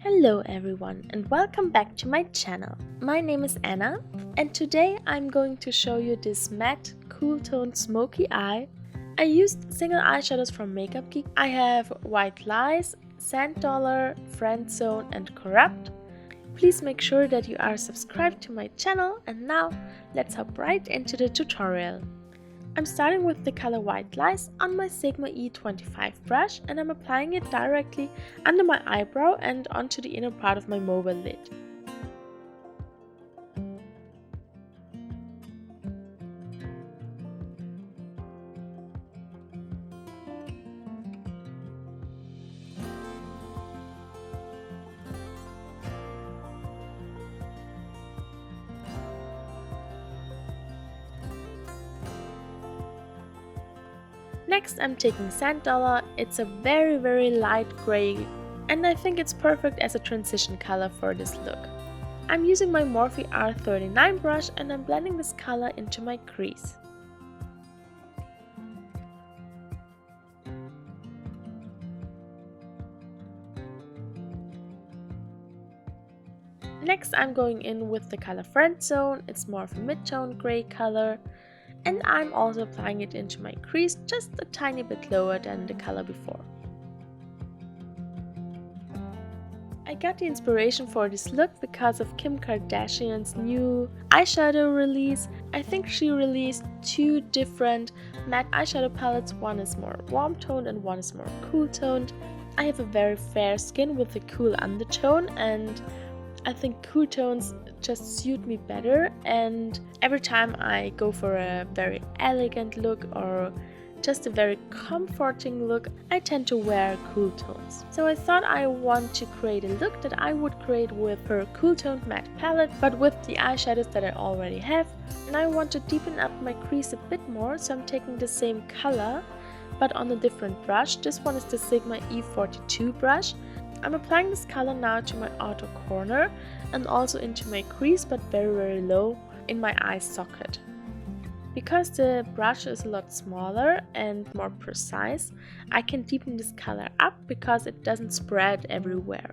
Hello everyone and welcome back to my channel. My name is Anna and today I'm going to show you this matte cool tone smoky eye. I used single eyeshadows from Makeup Geek. I have White Lies, Sand Dollar, Friend Zone and Corrupt. Please make sure that you are subscribed to my channel, and now let's hop right into the tutorial. I'm starting with the color White Lies on my Sigma E25 brush, and I'm applying it directly under my eyebrow and onto the inner part of my mobile lid. Next I'm taking Sand Dollar. It's a very light grey and I think it's perfect as a transition color for this look. I'm using my Morphe R39 brush and I'm blending this color into my crease. Next I'm going in with the color Friend Zone. It's more of a mid-tone grey color. And I'm also applying it into my crease just a tiny bit lower than the color before. I got the inspiration for this look because of Kim Kardashian's new eyeshadow release. I think she released two different matte eyeshadow palettes. One is more warm toned and one is more cool toned. I have a very fair skin with a cool undertone, and I think cool tones just suit me better, and every time I go for a very elegant look or just a very comforting look, I tend to wear cool tones. So I thought I want to create a look that I would create with her cool toned matte palette, but with the eyeshadows that I already have. And I want to deepen up my crease a bit more, so I'm taking the same color but on a different brush. This one is the Sigma E42 brush. I'm applying this color now to my outer corner and also into my crease, but very low in my eye socket. Because the brush is a lot smaller and more precise, I can deepen this color up because it doesn't spread everywhere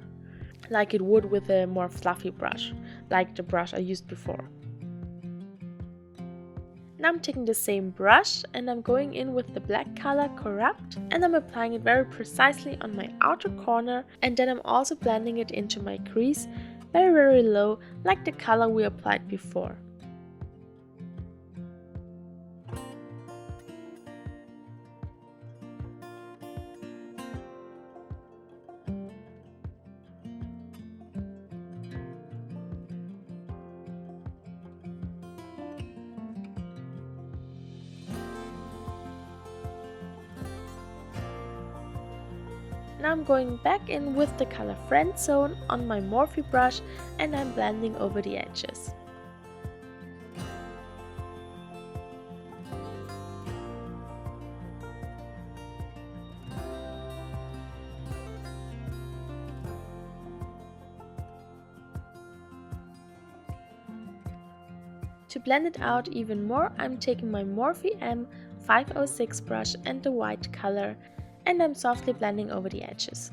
like it would with a more fluffy brush, like the brush I used before. Now I'm taking the same brush and I'm going in with the black color Corrupt, and I'm applying it very precisely on my outer corner, and then I'm also blending it into my crease very low like the color we applied before. Now I'm going back in with the color Friend Zone on my Morphe brush and I'm blending over the edges. To blend it out even more, I'm taking my Morphe M506 brush and the white color, and I'm softly blending over the edges.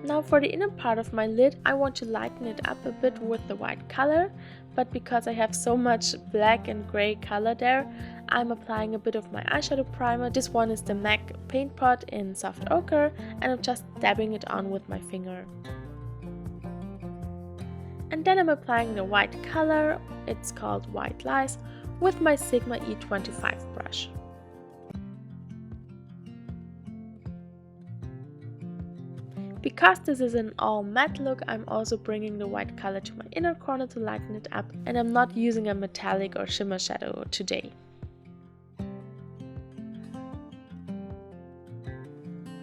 Now for the inner part of my lid, I want to lighten it up a bit with the white color, but because I have so much black and grey color there, I'm applying a bit of my eyeshadow primer. This one is the MAC Paint Pot in Soft Ochre, and I'm just dabbing it on with my finger. And then I'm applying the white color, it's called White Lies, with my Sigma E25 brush. Because this is an all matte look, I'm also bringing the white color to my inner corner to lighten it up, and I'm not using a metallic or shimmer shadow today.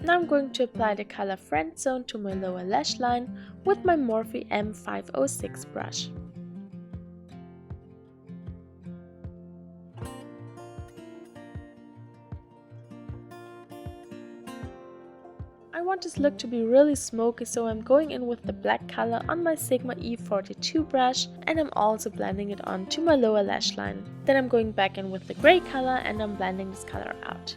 Now I'm going to apply the color Friend Zone to my lower lash line with my Morphe M506 brush. I want this look to be really smoky, so I'm going in with the black color on my Sigma E42 brush, and I'm also blending it onto my lower lash line. Then I'm going back in with the grey color and I'm blending this color out.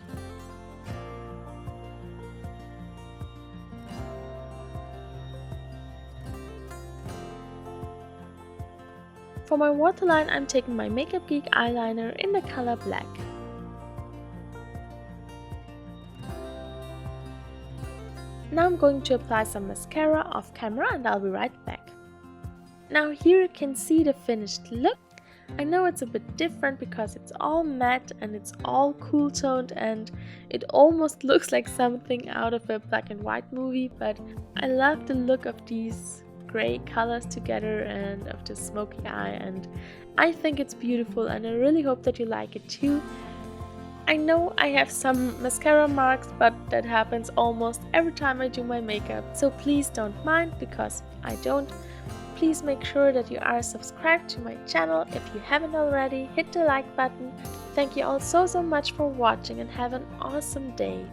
For my waterline, I'm taking my Makeup Geek eyeliner in the color black. Now I'm going to apply some mascara off camera and I'll be right back. Now here you can see the finished look. I know it's a bit different because it's all matte and it's all cool toned and it almost looks like something out of a black and white movie, but I love the look of these gray colors together and of the smoky eye, and I think it's beautiful and I really hope that you like it too. I know I have some mascara marks, but that happens almost every time I do my makeup, so please don't mind because I don't. Please make sure that you are subscribed to my channel if you haven't already. Hit the like button. Thank you all so much for watching and have an awesome day.